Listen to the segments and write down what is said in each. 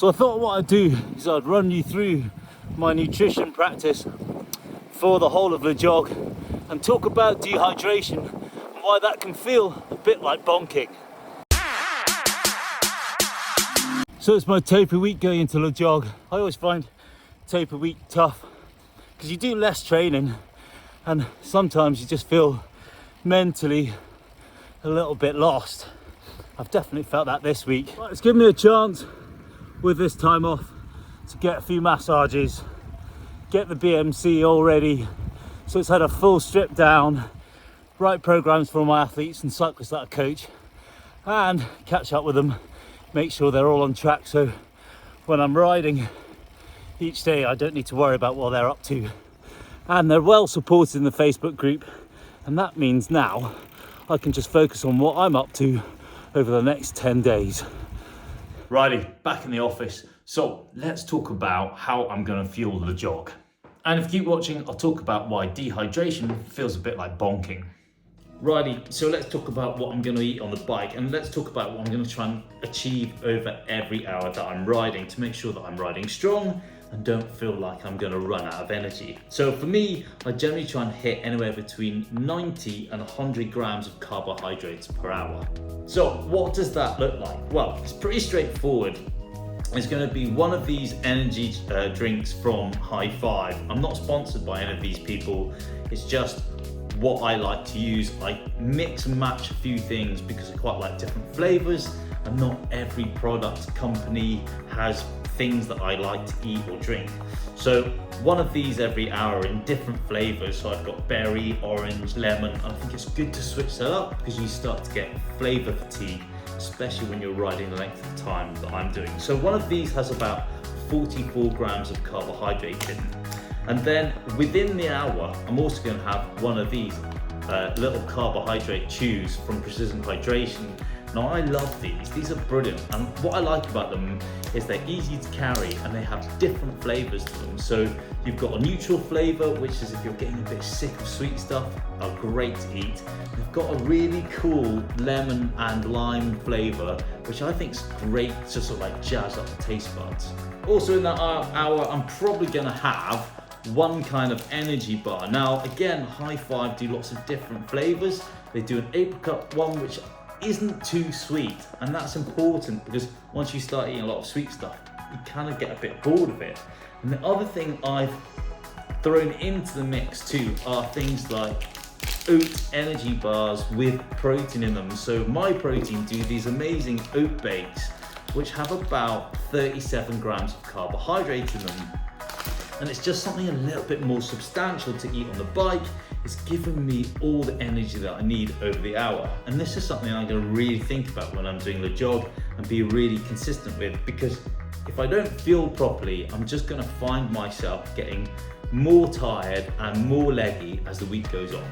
So I thought what I'd do is I'd run you through my nutrition practice for the whole of the jog and talk about dehydration and why that can feel a bit like bonking. So it's my taper week going into the jog. I always find taper week tough because you do less training and sometimes you just feel mentally a little bit lost. I've definitely felt that this week. Right, it's given me a chance with this time off to get a few massages, get the BMC all ready, so it's had a full strip down, write programs for my athletes and cyclists that I coach, and catch up with them, make sure they're all on track, so when I'm riding each day I don't need to worry about what they're up to. And they're well supported in the Facebook group, and that means now I can just focus on what I'm up to over the next 10 days. Righty, back in the office. So let's talk about how I'm gonna fuel the jog. And if you keep watching, I'll talk about why dehydration feels a bit like bonking. Righty, so let's talk about what I'm gonna eat on the bike, and let's talk about what I'm gonna try and achieve over every hour that I'm riding to make sure that I'm riding strong and don't feel like I'm gonna run out of energy. So for me, I generally try and hit anywhere between 90 and 100 grams of carbohydrates per hour. So what does that look like? Well, it's pretty straightforward. It's going to be one of these energy drinks from High Five. I'm not sponsored by any of these people. It's just what I like to use. I mix and match a few things because I quite like different flavors, and not every product company has things that I like to eat or drink. So one of these every hour in different flavors. So I've got berry, orange, lemon. I think it's good to switch that up because you start to get flavor fatigue, especially when you're riding the length of time that I'm doing. So one of these has about 44 grams of carbohydrate in. And then within the hour, I'm also going to have one of these little carbohydrate chews from Precision Hydration. Now I love these are brilliant, and what I like about them is they're easy to carry and they have different flavors to them. So you've got a neutral flavor, which is if you're getting a bit sick of sweet stuff, are great to eat. You've got a really cool lemon and lime flavor, which I think is great to sort of like jazz up the taste buds. Also in that hour, I'm probably gonna have one kind of energy bar. Now again, High Five do lots of different flavors. They do an apricot one, which isn't too sweet, and that's important because once you start eating a lot of sweet stuff, you kind of get a bit bored of it. And the other thing I've thrown into the mix too are things like oat energy bars with protein in them. So My Protein do these amazing oat bakes, which have about 37 grams of carbohydrate in them. And it's just something a little bit more substantial to eat on the bike. It's giving me all the energy that I need over the hour. And this is something I'm gonna really think about when I'm doing the jog and be really consistent with, because if I don't fuel properly, I'm just gonna find myself getting more tired and more leggy as the week goes on.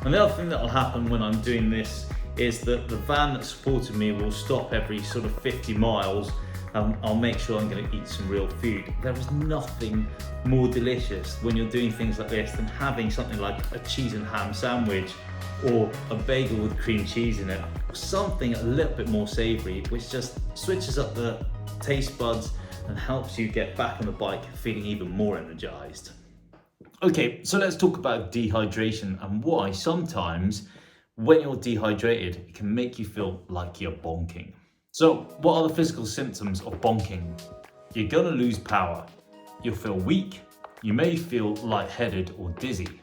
And the other thing that will happen when I'm doing this is that the van that supported me will stop every sort of 50 miles. I'll make sure I'm going to eat some real food. There is nothing more delicious when you're doing things like this than having something like a cheese and ham sandwich or a bagel with cream cheese in it, or something a little bit more savory, which just switches up the taste buds and helps you get back on the bike feeling even more energized. Okay, so let's talk about dehydration and why sometimes when you're dehydrated, it can make you feel like you're bonking. So what are the physical symptoms of bonking? You're gonna lose power. You'll feel weak. You may feel lightheaded or dizzy,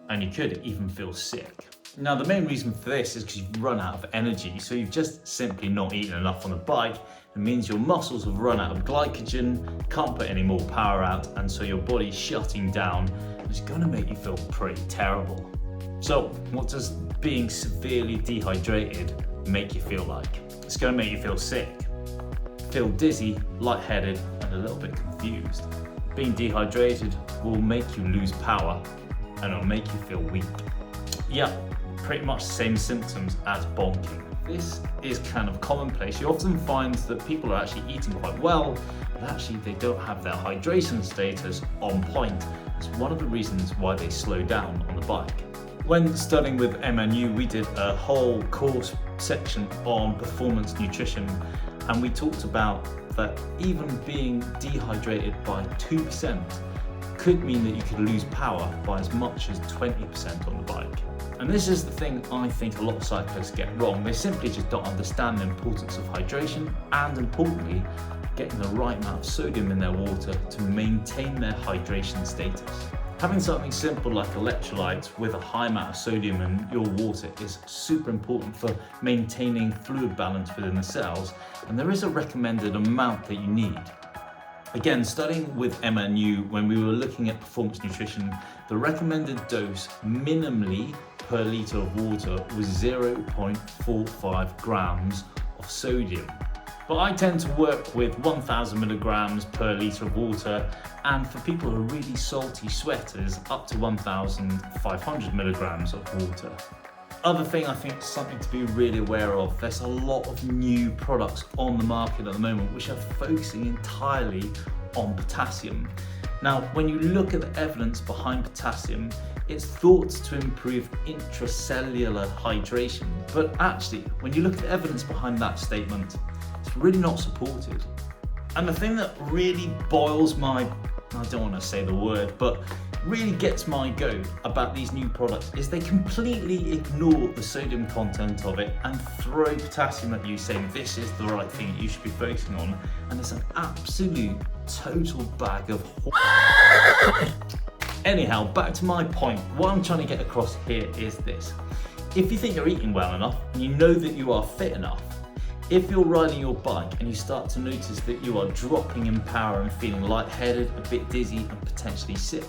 and you could even feel sick. Now the main reason for this is because you've run out of energy, so you've just simply not eaten enough on the bike. It means your muscles have run out of glycogen, can't put any more power out, and so your body's shutting down. It's gonna make you feel pretty terrible. So what does being severely dehydrated make you feel like? It's going to make you feel sick, feel dizzy, lightheaded, and a little bit confused. Being dehydrated will make you lose power and it'll make you feel weak. Yeah, pretty much the same symptoms as bonking. This is kind of commonplace. You often find that people are actually eating quite well, but actually they don't have their hydration status on point. It's one of the reasons why they slow down on the bike. When studying with MNU, we did a whole course section on performance nutrition, and we talked about that even being dehydrated by 2% could mean that you could lose power by as much as 20% on the bike. And this is the thing I think a lot of cyclists get wrong. They simply just don't understand the importance of hydration and, importantly, getting the right amount of sodium in their water to maintain their hydration status. Having something simple like electrolytes with a high amount of sodium in your water is super important for maintaining fluid balance within the cells, and there is a recommended amount that you need. Again, studying with Emma and you, when we were looking at performance nutrition, the recommended dose minimally per litre of water was 0.45 grams of sodium. But I tend to work with 1,000 milligrams per litre of water, and for people who are really salty sweaters, up to 1,500 milligrams of water. Other thing I think is something to be really aware of, there's a lot of new products on the market at the moment which are focusing entirely on potassium. Now, when you look at the evidence behind potassium, it's thought to improve intracellular hydration, but actually, when you look at the evidence behind that statement, it's really not supported. And the thing that really boils my, I don't want to say the word, but really gets my goat about these new products is they completely ignore the sodium content of it and throw potassium at you, saying this is the right thing that you should be focusing on, and it's an absolute total bag of Anyhow, back to my point. What I'm trying to get across here is this. If you think you're eating well enough and you know that you are fit enough, if you're riding your bike and you start to notice that you are dropping in power and feeling lightheaded, a bit dizzy and potentially sick,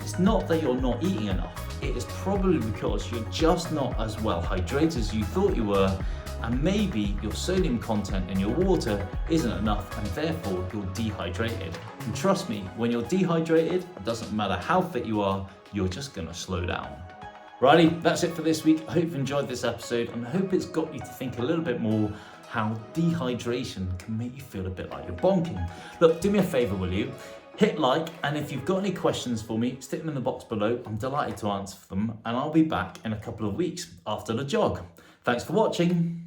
it's not that you're not eating enough. It is probably because you're just not as well hydrated as you thought you were, and maybe your sodium content in your water isn't enough and therefore you're dehydrated. And trust me, when you're dehydrated, it doesn't matter how fit you are, you're just gonna slow down. Righty, that's it for this week. I hope you enjoyed this episode and I hope it's got you to think a little bit more how dehydration can make you feel a bit like you're bonking. Look, do me a favor, will you? Hit like, and if you've got any questions for me, stick them in the box below. I'm delighted to answer them, and I'll be back in a couple of weeks after the jog. Thanks for watching.